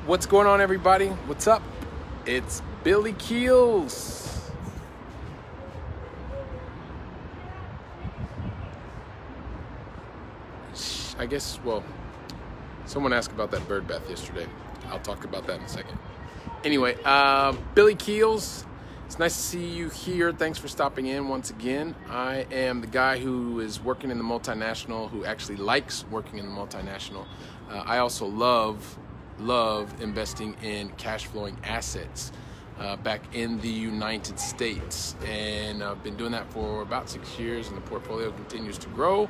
What's going on, everybody? What's up? It's Billy Keels. I guess, well, someone asked about that bird bath yesterday. I'll talk about that in a second. Anyway, Billy Keels. It's nice to see you here. Thanks for stopping in once again. I am the guy who is working in the multinational, who actually likes working in the multinational. I also love investing in cash flowing assets back in the United States. And I've been doing that for about 6 years, and the portfolio continues to grow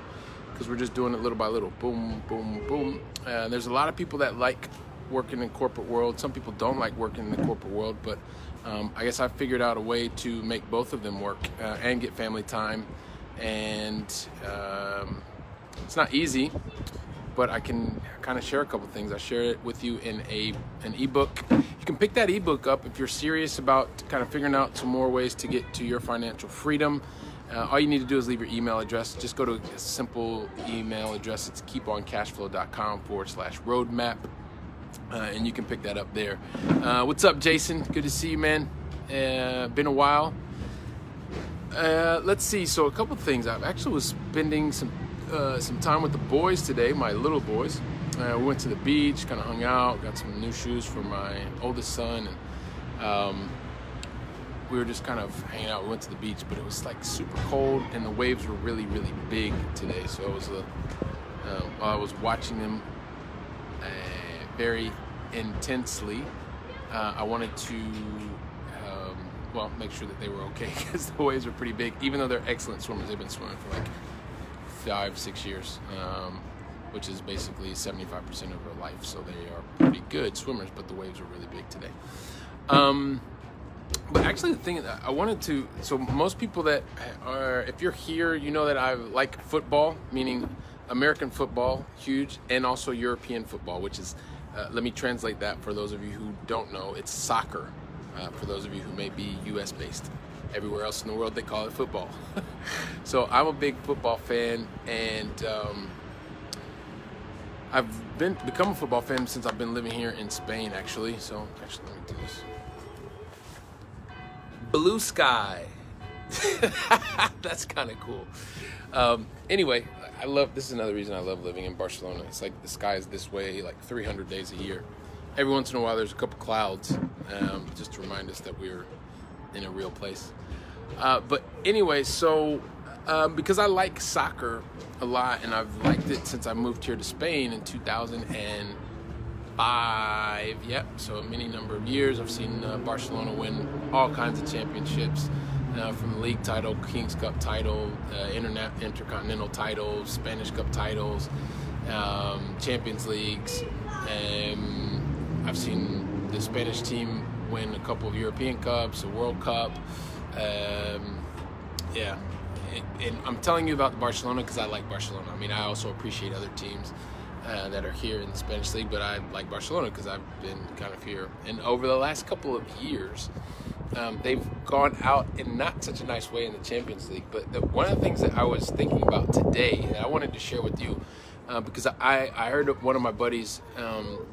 because we're just doing it little by little. Boom, boom, boom. There's a lot of people that like working in corporate world. Some people don't like working in the corporate world, but I guess I figured out a way to make both of them work and get family time. And it's not easy, but I can kind of share a couple things. I share it with you in an ebook. You can pick that ebook up if you're serious about kind of figuring out some more ways to get to your financial freedom. All you need to do is leave your email address. Just go to a simple email address. It's keeponcashflow.com/roadmap. And you can pick that up there. What's up, Jason? Good to see you, man. Been a while. Let's see. So a couple things. I actually was spending some time with the boys today, my little boys. We went to the beach, kind of hung out, got some new shoes for my oldest son, and we were just kind of hanging out. We went to the beach, but it was like super cold, and the waves were really, really big today. So it was I was watching them very intensely. I wanted to make sure that they were okay because the waves were pretty big, even though they're excellent swimmers. They've been swimming for like 5-6 years, which is basically 75% of their life, so they are pretty good swimmers, but the waves were really big today. But actually the thing that I wanted to, so most people that are, if you're here, you know that I like football, meaning American football, huge, and also European football, which is, let me translate that for those of you who don't know, it's soccer, for those of you who may be US based. Everywhere else in the world, they call it football. So I'm a big football fan, and I've become a football fan since I've been living here in Spain, actually. So actually, let me do this. Blue sky. That's kind of cool. Anyway, this is another reason I love living in Barcelona. It's like the sky is this way like 300 days a year. Every once in a while there's a couple clouds, just to remind us that we're in a real place. But anyway, so because I like soccer a lot, and I've liked it since I moved here to Spain in 2005. Yep, so a many number of years. I've seen Barcelona win all kinds of championships, from the league title, Kings Cup title, intercontinental titles, Spanish Cup titles, Champions Leagues. I've seen the Spanish team win a couple of European Cups, a World Cup. Yeah, and I'm telling you about Barcelona because I like Barcelona. I mean, I also appreciate other teams that are here in the Spanish League, but I like Barcelona because I've been kind of here. And over the last couple of years, they've gone out in not such a nice way in the Champions League. But one of the things that I was thinking about today that I wanted to share with you, because I heard of one of my buddies,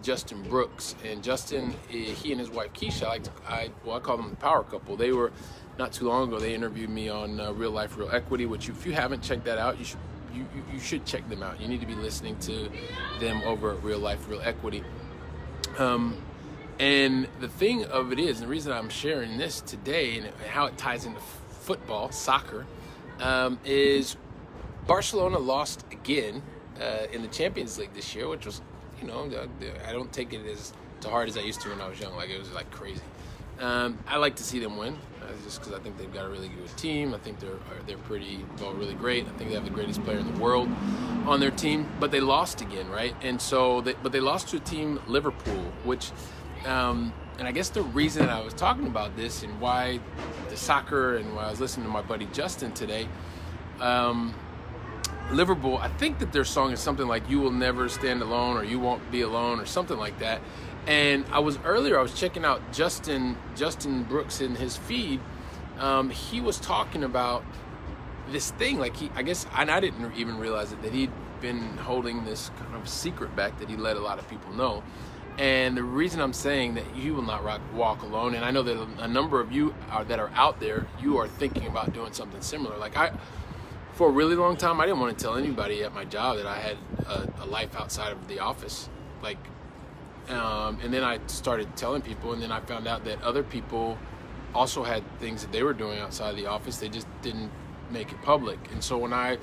Justin Brooks, and Justin, he and his wife Keisha, I call them the power couple. They were, not too long ago, they interviewed me on Real Life, Real Equity, which if you haven't checked that out, you should check them out. You need to be listening to them over at Real Life, Real Equity. And the thing of it is, and the reason I'm sharing this today and how it ties into football, soccer, is Barcelona lost again in the Champions League this year, which was, I don't take it as to heart as I used to when I was young. Like, it was like crazy. I like to see them win, just because I think they've got a really good team. I think they're really great. I think they have the greatest player in the world on their team. But they lost again, right? And so, they lost to a team, Liverpool, which, and I guess the reason I was talking about this and why the soccer and why I was listening to my buddy Justin today, Liverpool, I think that their song is something like "You Will Never Stand Alone" or "You Won't Be Alone" or something like that. And I was checking out Justin Brooks in his feed. He was talking about this thing, like I didn't even realize it, that he'd been holding this kind of secret back that he let a lot of people know. And the reason I'm saying that you will not walk alone, and I know that a number of you that are out there, you are thinking about doing something similar. Like for a really long time, I didn't want to tell anybody at my job that I had a life outside of the office. Like, and then I started telling people, and then I found out that other people also had things that they were doing outside the office. They just didn't make it public. And so when I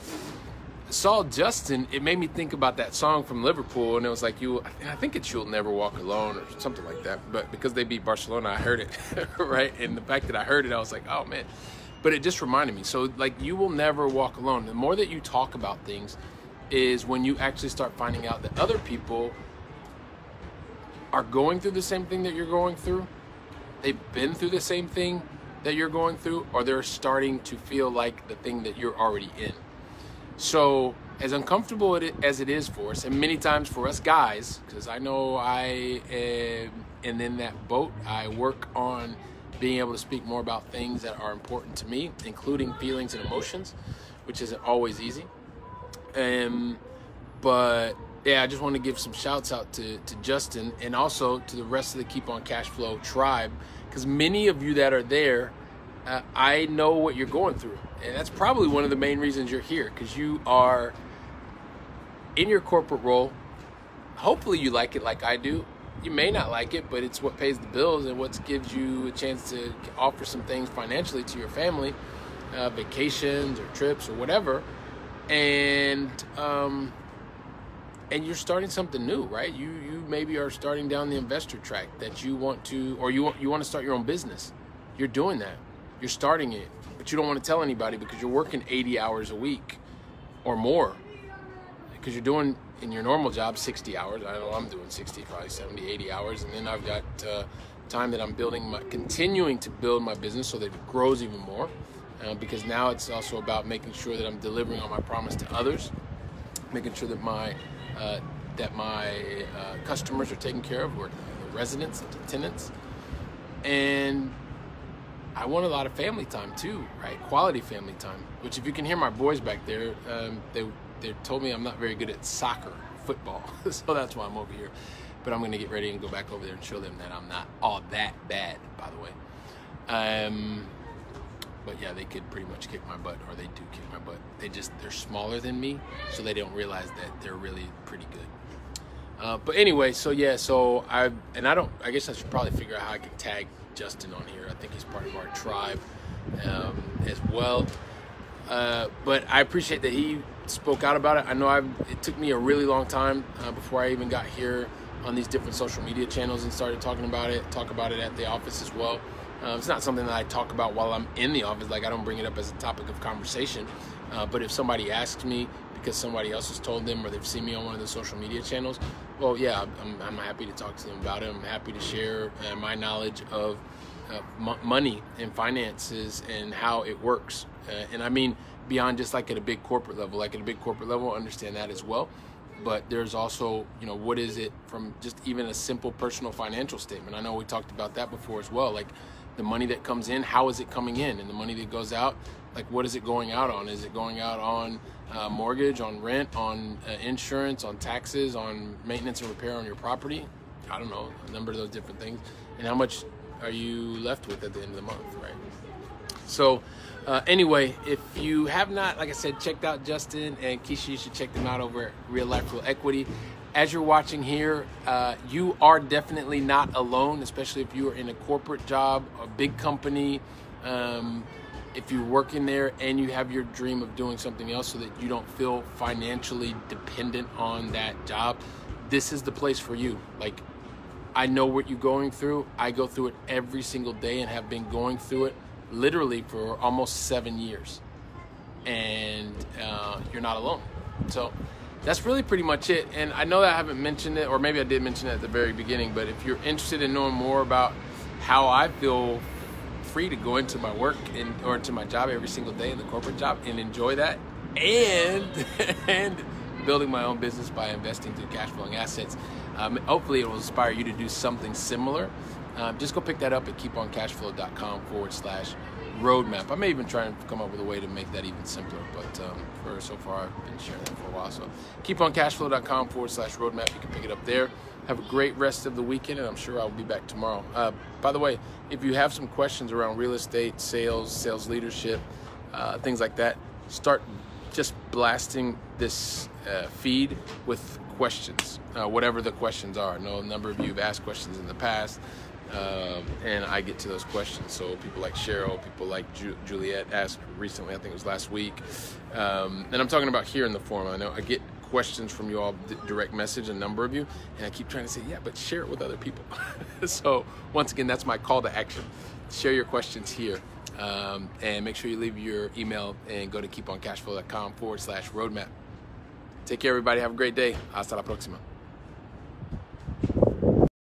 saw Justin, it made me think about that song from Liverpool, and it was like, I think it's You'll Never Walk Alone or something like that. But because they beat Barcelona, I heard it, right? And the fact that I heard it, I was like, oh man. But it just reminded me. So like, you will never walk alone. The more that you talk about things is when you actually start finding out that other people are going through the same thing that you're going through. They've been through the same thing that you're going through, or they're starting to feel like the thing that you're already in. So as uncomfortable as it is for us, and many times for us guys, because I know I am in that boat, I work on being able to speak more about things that are important to me, including feelings and emotions, which isn't always easy. But yeah, I just want to give some shouts out to Justin, and also to the rest of the Keep on Cashflow tribe, because many of you that are there, I know what you're going through. And that's probably one of the main reasons you're here, because you are in your corporate role. Hopefully you like it like I do. You may not like it, but it's what pays the bills and what gives you a chance to offer some things financially to your family, vacations or trips or whatever. And you're starting something new, right? You maybe are starting down the investor track that you want to, or you want to start your own business. You're doing that. You're starting it, but you don't want to tell anybody because you're working 80 hours a week or more, because you're doing in your normal job 60 hours. I know I'm doing 60, probably 70, 80 hours. And then I've got time that I'm continuing to build my business so that it grows even more, because now it's also about making sure that I'm delivering on my promise to others, making sure that my customers are taken care of, or the residents, the tenants. And I want a lot of family time too, right? Quality family time, which if you can hear my boys back there, they told me I'm not very good at soccer, football. So that's why I'm over here. But I'm going to get ready and go back over there and show them that I'm not all that bad, by the way. But yeah, they could pretty much kick my butt, or they do kick my butt. They're smaller than me, so they don't realize that they're really pretty good. But anyway, so yeah, I guess I should probably figure out how I can tag Justin on here. I think he's part of our tribe as well. But I appreciate that he spoke out about it. I know it took me a really long time before I even got here on these different social media channels and started talk about it at the office as well. It's not something that I talk about while I'm in the office. Like, I don't bring it up as a topic of conversation. But if somebody asks me because somebody else has told them, or they've seen me on one of the social media channels, well, yeah, I'm happy to talk to them about it. I'm happy to share my knowledge of money and finances and how it works. And I mean, beyond just like at a big corporate level. Like at a big corporate level, I understand that as well. But there's also, what is it from just even a simple personal financial statement? I know we talked about that before as well. Like the money that comes in, how is it coming in? And the money that goes out, like what is it going out on? Is it going out on mortgage, on rent, on insurance, on taxes, on maintenance and repair on your property? I don't know, a number of those different things. And how much are you left with at the end of the month, right? So anyway, if you have not, like I said, checked out Justin and Keisha, you should check them out over at Real Life Real Equity. As you're watching here, you are definitely not alone, especially if you are in a corporate job, a big company, if you're working there and you have your dream of doing something else so that you don't feel financially dependent on that job. This is the place for you. Like, I know what you're going through. I go through it every single day and have been going through it literally for almost 7 years. And you're not alone. So that's really pretty much it. And I know that I haven't mentioned it, or maybe I did mention it at the very beginning, but if you're interested in knowing more about how I feel free to go into my work or into my job every single day in the corporate job and enjoy that, and building my own business by investing through cash flowing assets, hopefully it will inspire you to do something similar. Just go pick that up at keeponcashflow.com/roadmap. I may even try and come up with a way to make that even simpler, but so far I've been sharing that for a while. So keeponcashflow.com/roadmap. You can pick it up there. Have a great rest of the weekend, and I'm sure I'll be back tomorrow. By the way, if you have some questions around real estate, sales leadership, things like that, start just blasting this feed with questions, whatever the questions are. I know a number of you have asked questions in the past, and I get to those questions. So people like Cheryl, people like Juliet asked recently, I think it was last week. And I'm talking about here in the forum. I know I get questions from you all, direct message, a number of you, and I keep trying to say, yeah, but share it with other people. So once again, that's my call to action. Share your questions here, and make sure you leave your email and go to keeponcashflow.com/roadmap. Take care, everybody. Have a great day. Hasta la próxima.